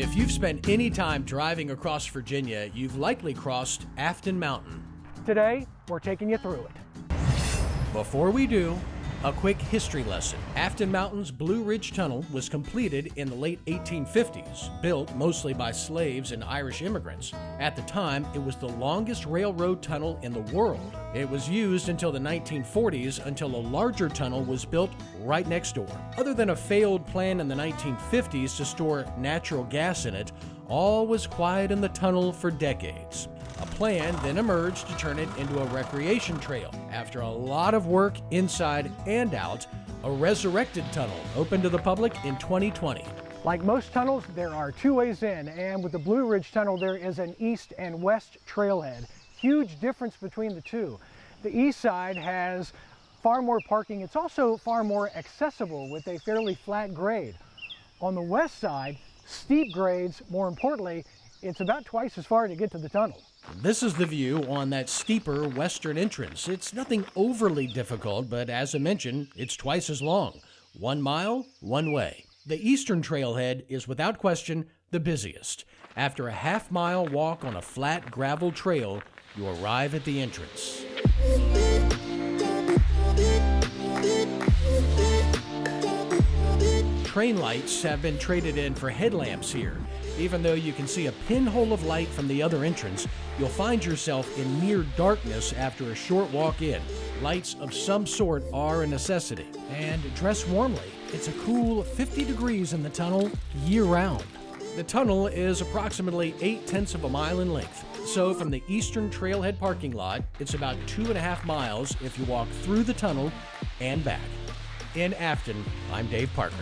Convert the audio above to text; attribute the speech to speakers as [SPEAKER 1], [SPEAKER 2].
[SPEAKER 1] If you've spent any time driving across Virginia, you've likely crossed Afton Mountain.
[SPEAKER 2] Today, we're taking you through it.
[SPEAKER 1] Before we do, a quick history lesson. Afton Mountain's Blue Ridge Tunnel was completed in the late 1850s, built mostly by slaves and Irish immigrants. At the time, it was the longest railroad tunnel in the world. It was used until the 1940s, until a larger tunnel was built right next door. Other than a failed plan in the 1950s to store natural gas in it, all was quiet in the tunnel for decades. A plan then emerged to turn it into a recreation trail. After a lot of work inside and out, a resurrected tunnel opened to the public in 2020.
[SPEAKER 2] Like most tunnels, there are two ways in, and with the Blue Ridge Tunnel, there is an east and west trailhead. Huge difference between the two. The east side has far more parking. It's also far more accessible with a fairly flat grade. On the west side, steep grades. More importantly, it's about twice as far to get to the tunnel.
[SPEAKER 1] This is the view on that steeper western entrance. It's nothing overly difficult, but as I mentioned, it's twice as long. 1 mile, one way. The eastern trailhead is without question the busiest. After a half-mile walk on a flat gravel trail, you arrive at the entrance. Train lights have been traded in for headlamps here. Even though you can see a pinhole of light from the other entrance, you'll find yourself in near darkness after a short walk in. Lights of some sort are a necessity. And dress warmly. It's a cool 50 degrees in the tunnel year-round. The tunnel is approximately 0.8 of a mile in length. So from the eastern trailhead parking lot, it's about 2.5 miles if you walk through the tunnel and back. In Afton, I'm Dave Parker.